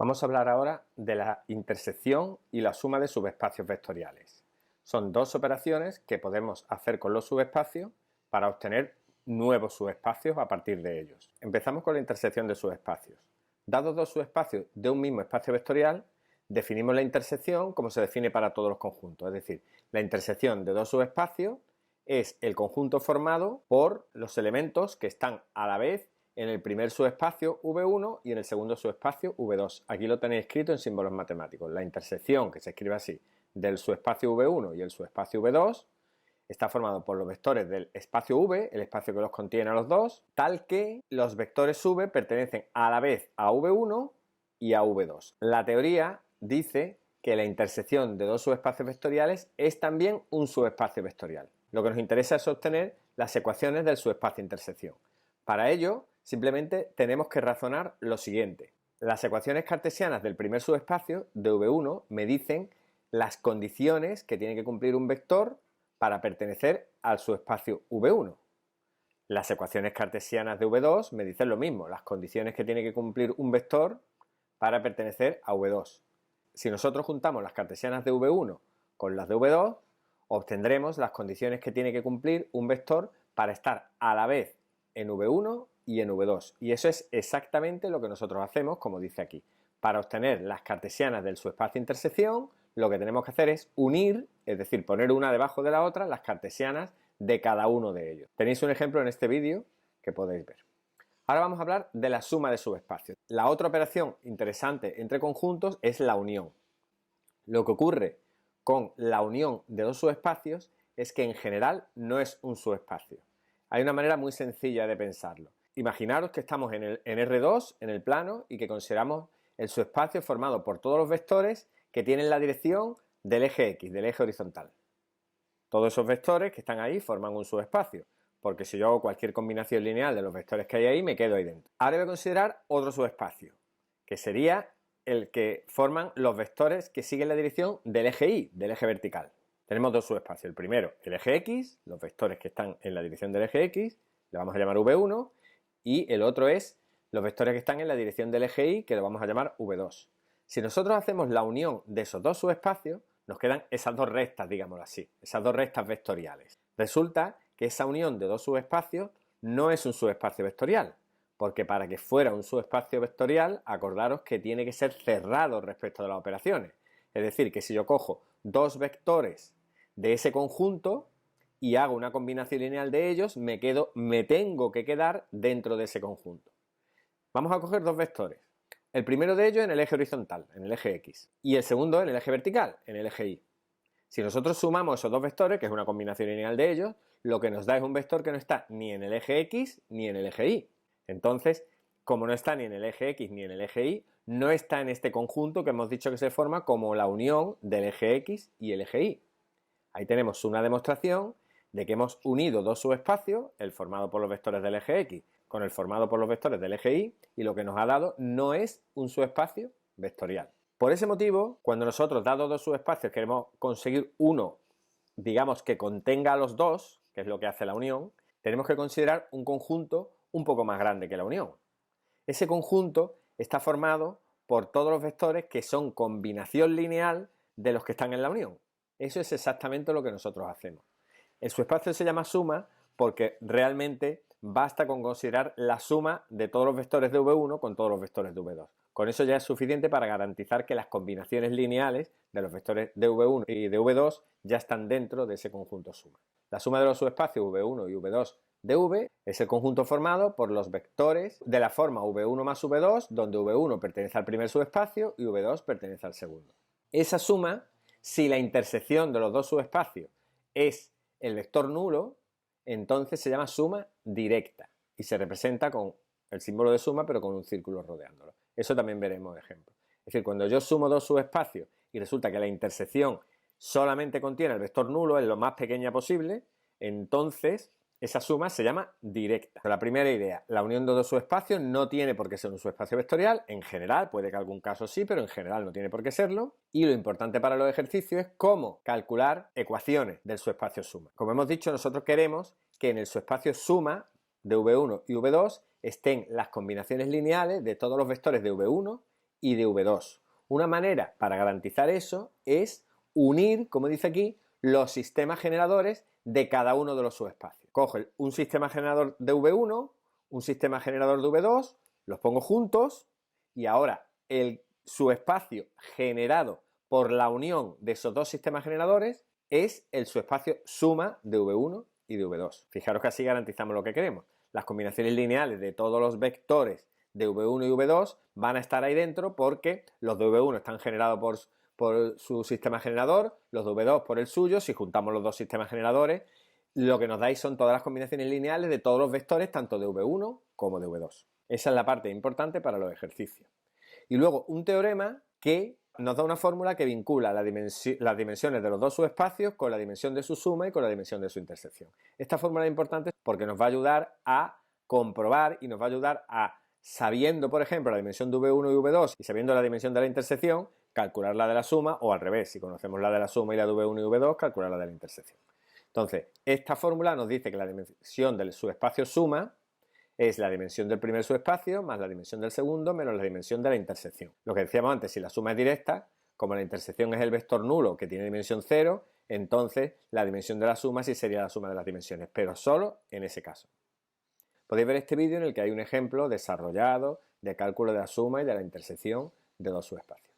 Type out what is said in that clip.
Vamos a hablar ahora de la intersección y la suma de subespacios vectoriales. Son dos operaciones que podemos hacer con los subespacios para obtener nuevos subespacios a partir de ellos. Empezamos con la intersección de subespacios. Dados dos subespacios de un mismo espacio vectorial, definimos la intersección como se define para todos los conjuntos, es decir, la intersección de dos subespacios es el conjunto formado por los elementos que están a la vez en el primer subespacio V1 y en el segundo subespacio V2. Aquí lo tenéis escrito en símbolos matemáticos. La intersección, que se escribe así, del subespacio V1 y el subespacio V2 está formado por los vectores del espacio V, el espacio que los contiene a los dos, tal que los vectores V pertenecen a la vez a V1 y a V2. La teoría dice que la intersección de dos subespacios vectoriales es también un subespacio vectorial. Lo que nos interesa es obtener las ecuaciones del subespacio intersección. Para ello, simplemente tenemos que razonar lo siguiente. Las ecuaciones cartesianas del primer subespacio, de V1, me dicen las condiciones que tiene que cumplir un vector para pertenecer al subespacio V1. Las ecuaciones cartesianas de V2 me dicen lo mismo, las condiciones que tiene que cumplir un vector para pertenecer a V2. Si nosotros juntamos las cartesianas de V1 con las de V2, obtendremos las condiciones que tiene que cumplir un vector para estar a la vez en V1 y en V2. Y eso es exactamente lo que nosotros hacemos, como dice aquí. Para obtener las cartesianas del subespacio intersección, lo que tenemos que hacer es unir, es decir, poner una debajo de la otra, las cartesianas de cada uno de ellos. Tenéis un ejemplo en este vídeo que podéis ver. Ahora vamos a hablar de la suma de subespacios. La otra operación interesante entre conjuntos es la unión. Lo que ocurre con la unión de dos subespacios es que en general no es un subespacio. Hay una manera muy sencilla de pensarlo. Imaginaros que estamos en R2, en el plano, y que consideramos el subespacio formado por todos los vectores que tienen la dirección del eje X, del eje horizontal. Todos esos vectores que están ahí forman un subespacio, porque si yo hago cualquier combinación lineal de los vectores que hay ahí, me quedo ahí dentro. Ahora voy a considerar otro subespacio, que sería el que forman los vectores que siguen la dirección del eje Y, del eje vertical. Tenemos dos subespacios. El primero, el eje X, los vectores que están en la dirección del eje X, le vamos a llamar V1, y el otro es los vectores que están en la dirección del eje Y, que lo vamos a llamar V2. Si nosotros hacemos la unión de esos dos subespacios, nos quedan esas dos rectas, digámoslo así, esas dos rectas vectoriales. Resulta que esa unión de dos subespacios no es un subespacio vectorial, porque para que fuera un subespacio vectorial, acordaros que tiene que ser cerrado respecto de las operaciones. Es decir, que si yo cojo dos vectores de ese conjunto y hago una combinación lineal de ellos, me tengo que quedar dentro de ese conjunto. Vamos a coger dos vectores. El primero de ellos en el eje horizontal, en el eje X, y el segundo en el eje vertical, en el eje Y. Si nosotros sumamos esos dos vectores, que es una combinación lineal de ellos, lo que nos da es un vector que no está ni en el eje X ni en el eje Y. Entonces, como no está ni en el eje X ni en el eje Y, no está en este conjunto que hemos dicho que se forma como la unión del eje X y el eje Y. Ahí tenemos una demostración de que hemos unido dos subespacios, el formado por los vectores del eje X con el formado por los vectores del eje Y lo que nos ha dado no es un subespacio vectorial. Por ese motivo, cuando nosotros, dados dos subespacios, queremos conseguir uno, digamos, que contenga a los dos, que es lo que hace la unión, tenemos que considerar un conjunto un poco más grande que la unión. Ese conjunto está formado por todos los vectores que son combinación lineal de los que están en la unión. Eso es exactamente lo que nosotros hacemos. El subespacio se llama suma porque realmente basta con considerar la suma de todos los vectores de V1 con todos los vectores de V2. Con eso ya es suficiente para garantizar que las combinaciones lineales de los vectores de V1 y de V2 ya están dentro de ese conjunto suma. La suma de los subespacios V1 y V2 de V es el conjunto formado por los vectores de la forma V1 más V2, donde V1 pertenece al primer subespacio y V2 pertenece al segundo. Esa suma, si la intersección de los dos subespacios es el vector nulo, entonces se llama suma directa y se representa con el símbolo de suma pero con un círculo rodeándolo. Eso también veremos ejemplos. Es decir, cuando yo sumo dos subespacios y resulta que la intersección solamente contiene el vector nulo en lo más pequeña posible, entonces esa suma se llama directa. La primera idea, la unión de dos subespacios no tiene por qué ser un subespacio vectorial, en general, puede que algún caso sí, pero en general no tiene por qué serlo. Y lo importante para los ejercicios es cómo calcular ecuaciones del subespacio suma. Como hemos dicho, nosotros queremos que en el subespacio suma de V1 y V2 estén las combinaciones lineales de todos los vectores de V1 y de V2. Una manera para garantizar eso es unir, como dice aquí, los sistemas generadores de cada uno de los subespacios. Cojo un sistema generador de V1, un sistema generador de V2, los pongo juntos y ahora el subespacio generado por la unión de esos dos sistemas generadores es el subespacio suma de V1 y de V2. Fijaros que así garantizamos lo que queremos. Las combinaciones lineales de todos los vectores de V1 y V2 van a estar ahí dentro porque los de V1 están generados por su sistema generador, los de V2 por el suyo. Si juntamos los dos sistemas generadores, lo que nos dais son todas las combinaciones lineales de todos los vectores, tanto de V1 como de V2. Esa es la parte importante para los ejercicios. Y luego un teorema que nos da una fórmula que vincula las dimensiones de los dos subespacios con la dimensión de su suma y con la dimensión de su intersección. Esta fórmula es importante porque nos va a ayudar a comprobar y nos va a ayudar a, sabiendo, por ejemplo, la dimensión de V1 y V2 y sabiendo la dimensión de la intersección, calcular la de la suma, o al revés, si conocemos la de la suma y la de V1 y V2, calcular la de la intersección. Entonces, esta fórmula nos dice que la dimensión del subespacio suma es la dimensión del primer subespacio más la dimensión del segundo menos la dimensión de la intersección. Lo que decíamos antes, si la suma es directa, como la intersección es el vector nulo que tiene dimensión 0, entonces la dimensión de la suma sí sería la suma de las dimensiones, pero solo en ese caso. Podéis ver este vídeo en el que hay un ejemplo desarrollado de cálculo de la suma y de la intersección de dos subespacios.